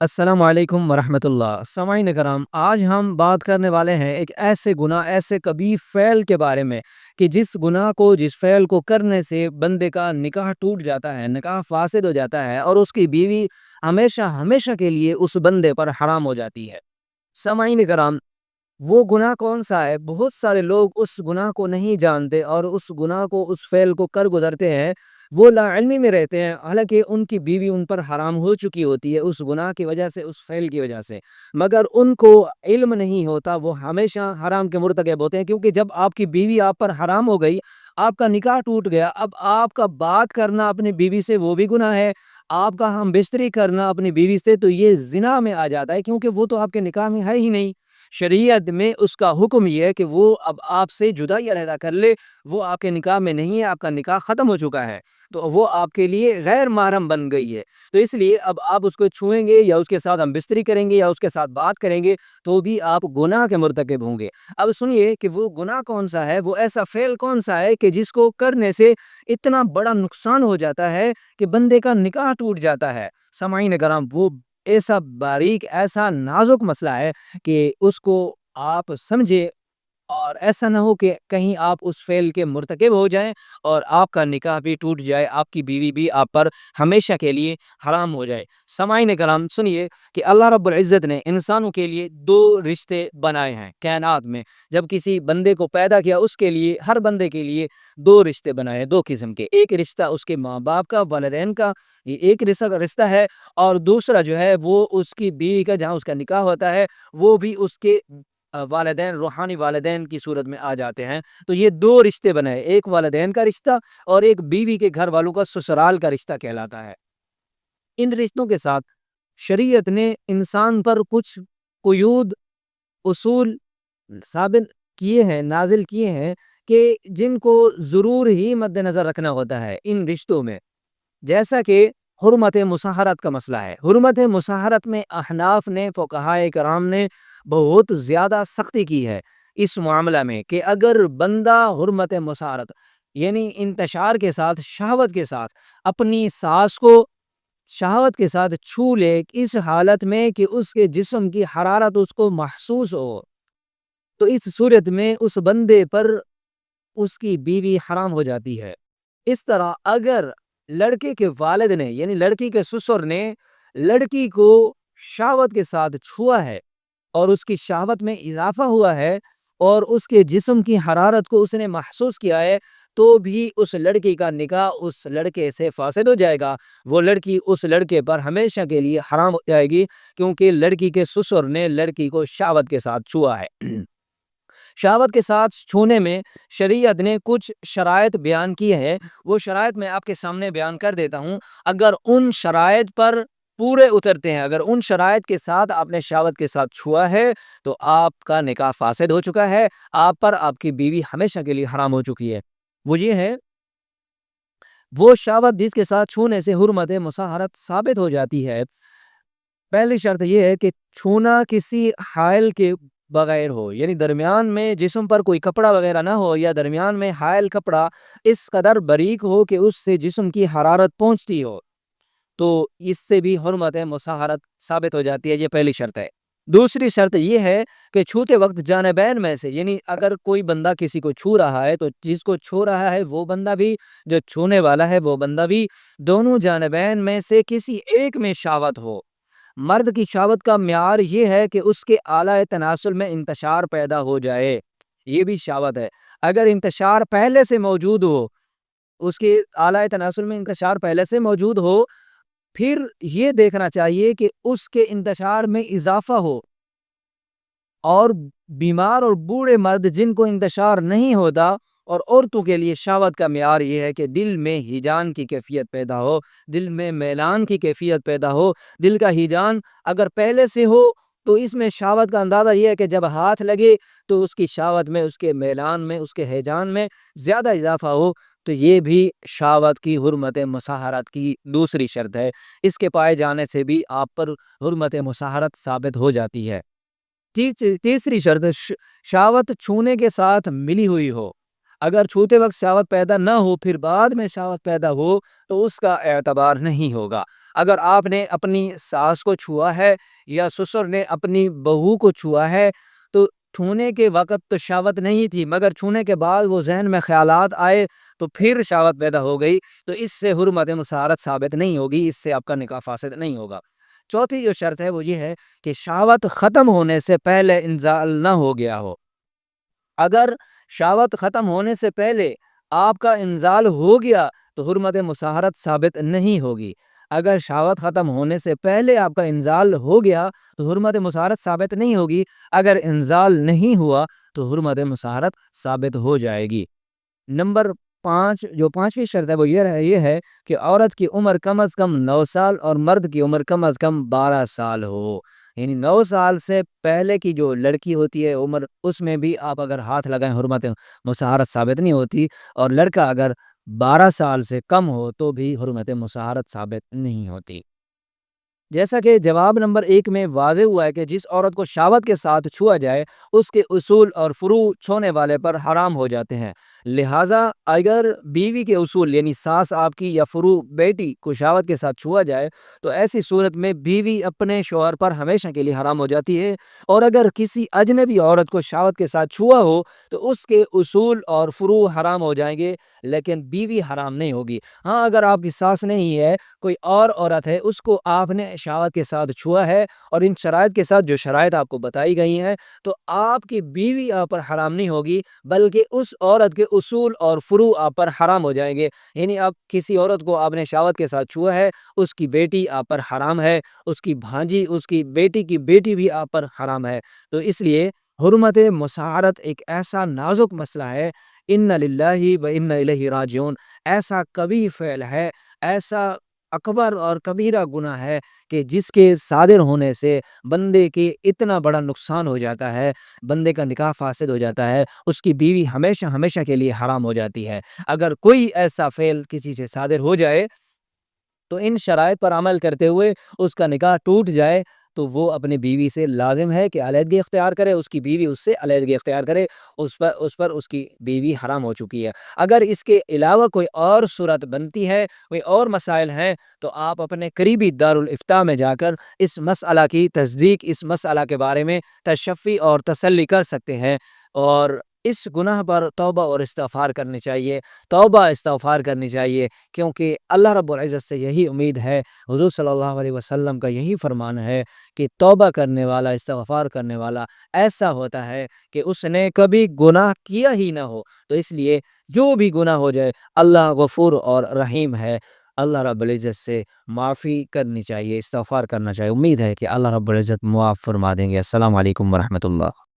السلام علیکم ورحمۃ اللہ سامعین کرام، آج ہم بات کرنے والے ہیں ایک ایسے گناہ، ایسے کبیر فعل کے بارے میں کہ جس فعل کو کرنے سے بندے کا نکاح ٹوٹ جاتا ہے، نکاح فاسد ہو جاتا ہے اور اس کی بیوی ہمیشہ ہمیشہ کے لیے اس بندے پر حرام ہو جاتی ہے۔ سامعین کرام، وہ گناہ کون سا ہے؟ بہت سارے لوگ اس گناہ کو نہیں جانتے اور اس گناہ کو، اس فعل کو کر گزرتے ہیں۔ وہ لا علمی میں رہتے ہیں، حالانکہ ان کی بیوی ان پر حرام ہو چکی ہوتی ہے اس گناہ کی وجہ سے، اس فعل کی وجہ سے، مگر ان کو علم نہیں ہوتا، وہ ہمیشہ حرام کے مرتکب ہوتے ہیں، کیونکہ جب آپ کی بیوی آپ پر حرام ہو گئی، آپ کا نکاح ٹوٹ گیا، اب آپ کا بات کرنا اپنی بیوی سے وہ بھی گناہ ہے، آپ کا ہم بستری کرنا اپنی بیوی سے تو یہ زنا میں آ جاتا ہے، کیونکہ وہ تو آپ کے نکاح میں ہے ہی نہیں۔ شریعت میں اس کا حکم یہ ہے کہ وہ اب آپ سے جدا ہی علیحدہ کر لے، وہ آپ کے نکاح میں نہیں ہے، آپ کا نکاح ختم ہو چکا ہے، تو وہ آپ کے لیے غیر محرم بن گئی ہے۔ تو اس لیے اب آپ اس کو چھوئیں گے یا اس کے ساتھ ہم بستری کریں گے یا اس کے ساتھ بات کریں گے تو بھی آپ گناہ کے مرتکب ہوں گے۔ اب سنیے کہ وہ گناہ کون سا ہے، وہ ایسا فعل کون سا ہے کہ جس کو کرنے سے اتنا بڑا نقصان ہو جاتا ہے کہ بندے کا نکاح ٹوٹ جاتا ہے۔ سامعین کرام، وہ ایسا باریک، ایسا نازک مسئلہ ہے کہ اس کو آپ سمجھے اور ایسا نہ ہو کہ کہیں آپ اس فعل کے مرتکب ہو جائیں اور آپ کا نکاح بھی ٹوٹ جائے، آپ کی بیوی بھی آپ پر ہمیشہ کے لیے حرام ہو جائے۔ سامعین کرام، سنیے کہ اللہ رب العزت نے انسانوں کے لیے دو رشتے بنائے ہیں کائنات میں۔ جب کسی بندے کو پیدا کیا، اس کے لیے، ہر بندے کے لیے دو رشتے بنائے، دو قسم کے۔ ایک رشتہ اس کے ماں باپ کا، والدین کا، یہ ایک رشتہ ہے، اور دوسرا جو ہے وہ اس کی بیوی کا، جہاں اس کا نکاح ہوتا ہے، وہ بھی اس کے والدین، روحانی والدین کی صورت میں آ جاتے ہیں۔ تو یہ دو رشتے بنے، ایک والدین کا رشتہ اور ایک بیوی کے گھر والوں کا سسرال کا رشتہ کہلاتا ہے۔ ان رشتوں کے ساتھ شریعت نے انسان پر کچھ قیود، اصول ثابت کیے ہیں، نازل کیے ہیں کہ جن کو ضرور ہی مد نظر رکھنا ہوتا ہے ان رشتوں میں، جیسا کہ حرمت مصاہرت کا مسئلہ ہے۔ حرمت مصاہرت میں احناف نے، فقہائے کرام نے بہت زیادہ سختی کی ہے اس معاملہ میں کہ اگر بندہ حرمت مصاہرت یعنی انتشار کے ساتھ، شہوت کے ساتھ اپنی ساس کو شہوت کے ساتھ چھو لے، اس حالت میں کہ اس کے جسم کی حرارت اس کو محسوس ہو، تو اس صورت میں اس بندے پر اس کی بیوی حرام ہو جاتی ہے۔ اس طرح اگر لڑکے کے والد نے، یعنی لڑکی کے سسر نے لڑکی کو شہوت کے ساتھ چھوا ہے اور اس کی شہوت میں اضافہ ہوا ہے اور اس کے جسم کی حرارت کو اس نے محسوس کیا ہے، تو بھی اس لڑکی کا نکاح اس لڑکے سے فاسد ہو جائے گا۔ وہ لڑکی اس لڑکے پر ہمیشہ کے لیے حرام ہو جائے گی، کیونکہ لڑکی کے سسر نے لڑکی کو شہوت کے ساتھ چھوا ہے۔ شہوت کے ساتھ چھونے میں شریعت نے کچھ شرائط بیان کی ہے، وہ شرائط میں آپ کے سامنے بیان کر دیتا ہوں۔ اگر ان شرائط پر پورے اترتے ہیں، اگر ان شرائط کے ساتھ آپ نے شہوت کے ساتھ چھوا ہے تو آپ کا نکاح فاسد ہو چکا ہے، آپ پر آپ کی بیوی ہمیشہ کے لیے حرام ہو چکی ہے۔ وہ یہ ہے، وہ شہوت جس کے ساتھ چھونے سے حرمت مصاہرت ثابت ہو جاتی ہے۔ پہلی شرط یہ ہے کہ چھونا کسی حائل کے بغیر ہو، یعنی درمیان میں جسم پر کوئی کپڑا وغیرہ نہ ہو، یا درمیان میں حائل کپڑا اس قدر باریک ہو کہ اس سے جسم کی حرارت پہنچتی ہو، تو اس سے بھی حرمت مصاہرت ثابت ہو جاتی ہے۔ یہ پہلی شرط ہے۔ دوسری شرط یہ ہے کہ چھوتے وقت جانبین میں سے، یعنی اگر کوئی بندہ کسی کو چھو رہا ہے تو جس کو چھو رہا ہے وہ بندہ بھی، جو چھونے والا ہے وہ بندہ بھی، دونوں جانبین میں سے کسی ایک میں شہوت ہو۔ مرد کی شہوت کا معیار یہ ہے کہ اس کے اعلی تناسل میں انتشار پیدا ہو جائے، یہ بھی شہوت ہے۔ اگر انتشار پہلے سے موجود ہو، اس کے اعلی تناسل میں انتشار پہلے سے موجود ہو، پھر یہ دیکھنا چاہیے کہ اس کے انتشار میں اضافہ ہو۔ اور بیمار اور بوڑھے مرد جن کو انتشار نہیں ہوتا، اور عورتوں کے لیے شہوت کا معیار یہ ہے کہ دل میں ہیجان کی کیفیت پیدا ہو، دل میں میلان کی کیفیت پیدا ہو۔ دل کا ہیجان اگر پہلے سے ہو تو اس میں شہوت کا اندازہ یہ ہے کہ جب ہاتھ لگے تو اس کی شہوت میں، اس کے میلان میں، اس کے ہیجان میں زیادہ اضافہ ہو، تو یہ بھی شہوت کی حرمت مصاہرت کی دوسری شرط ہے۔ اس کے پائے جانے سے بھی آپ پر حرمت مصاہرت ثابت ہو جاتی ہے۔ تیسری شرط، شہوت چھونے کے ساتھ ملی ہوئی ہو۔ اگر چھوتے وقت شہوت پیدا نہ ہو پھر بعد میں شہوت پیدا ہو تو اس کا اعتبار نہیں ہوگا۔ اگر آپ نے اپنی ساس کو چھوا ہے یا سسر نے اپنی بہو کو چھوا ہے تو چھونے کے وقت تو شہوت نہیں تھی، مگر چھونے کے بعد وہ ذہن میں خیالات آئے تو پھر شہوت پیدا ہو گئی، تو اس سے حرمت مصاہرت ثابت نہیں ہوگی، اس سے آپ کا نکاح فاسد نہیں ہوگا۔ چوتھی جو شرط ہے وہ یہ ہے کہ شہوت ختم ہونے سے پہلے انزال نہ ہو گیا ہو۔ اگر شہوت ختم ہونے سے پہلے آپ کا انزال ہو گیا تو حرمت مصاہرت ثابت نہیں ہوگی۔ اگر شہوت ختم ہونے سے پہلے آپ کا انزال ہو گیا تو حرمت مصاہرت ثابت نہیں ہوگی، اگر انزال نہیں ہوا تو حرمت مصاہرت ثابت ہو جائے گی۔ نمبر 5 جو پانچویں شرط ہے وہ یہ ہے کہ عورت کی عمر کم از کم 9 سال اور مرد کی عمر کم از کم 12 سال ہو۔ یعنی 9 سال سے پہلے کی جو لڑکی ہوتی ہے عمر، اس میں بھی آپ اگر ہاتھ لگائیں حرمت مصاہرت ثابت نہیں ہوتی، اور لڑکا اگر 12 سال سے کم ہو تو بھی حرمت مصاہرت ثابت نہیں ہوتی۔ جیسا کہ جواب نمبر 1 میں واضح ہوا ہے کہ جس عورت کو شہوت کے ساتھ چھوا جائے اس کے اصول اور فروع چھونے والے پر حرام ہو جاتے ہیں، لہٰذا اگر بیوی کے اصول یعنی ساس آپ کی یا فروع بیٹی کو شہوت کے ساتھ چھوا جائے تو ایسی صورت میں بیوی اپنے شوہر پر ہمیشہ کے لیے حرام ہو جاتی ہے، اور اگر کسی اجنبی عورت کو شہوت کے ساتھ چھوا ہو تو اس کے اصول اور فروع حرام ہو جائیں گے لیکن بیوی حرام نہیں ہوگی۔ ہاں، اگر آپ کی ساس نہیں ہے، کوئی اور عورت ہے، اس کو آپ نے شہوت کے ساتھ چھوا ہے اور ان شرائط کے ساتھ جو شرائط آپ کو بتائی گئی ہیں، تو آپ کی بیوی آپ پر حرام نہیں ہوگی بلکہ اس عورت کے اصول اور فروع آپ پر حرام ہو جائیں گے۔ یعنی آپ کسی عورت کو آپ نے شہوت کے ساتھ چھوا ہے، اس کی بیٹی آپ پر حرام ہے، اس کی بھانجی، اس کی بیٹی بھی آپ پر حرام ہے۔ تو اس لیے حرمت مصاہرت ایک ایسا نازک مسئلہ ہے، ان للہ و انا الیہ راجعون، ایسا کبھی فعل ہے، ایسا اکبر اور کبیرہ گناہ ہے کہ جس کے صادر ہونے سے بندے کے اتنا بڑا نقصان ہو جاتا ہے، بندے کا نکاح فاسد ہو جاتا ہے، اس کی بیوی ہمیشہ ہمیشہ کے لیے حرام ہو جاتی ہے۔ اگر کوئی ایسا فعل کسی سے صادر ہو جائے تو ان شرائط پر عمل کرتے ہوئے اس کا نکاح ٹوٹ جائے تو وہ اپنی بیوی سے لازم ہے کہ علیحدگی اختیار کرے، اس کی بیوی اس سے علیحدگی اختیار کرے، اس کی بیوی حرام ہو چکی ہے۔ اگر اس کے علاوہ کوئی اور صورت بنتی ہے، کوئی اور مسائل ہیں، تو آپ اپنے قریبی دارالافتاء میں جا کر اس مسئلہ کی تصدیق، اس مسئلہ کے بارے میں تشفی اور تسلی کر سکتے ہیں، اور اس گناہ پر توبہ اور استغفار کرنی چاہیے، توبہ استغفار کرنی چاہیے، کیونکہ اللہ رب العزت سے یہی امید ہے، حضور صلی اللہ علیہ وسلم کا یہی فرمان ہے کہ توبہ کرنے والا، استغفار کرنے والا ایسا ہوتا ہے کہ اس نے کبھی گناہ کیا ہی نہ ہو۔ تو اس لیے جو بھی گناہ ہو جائے اللہ غفور اور رحیم ہے، اللہ رب العزت سے معافی کرنی چاہیے، استغفار کرنا چاہیے۔ امید ہے کہ اللہ رب العزت معاف فرما دیں گے۔ السلام علیکم ورحمۃ اللہ۔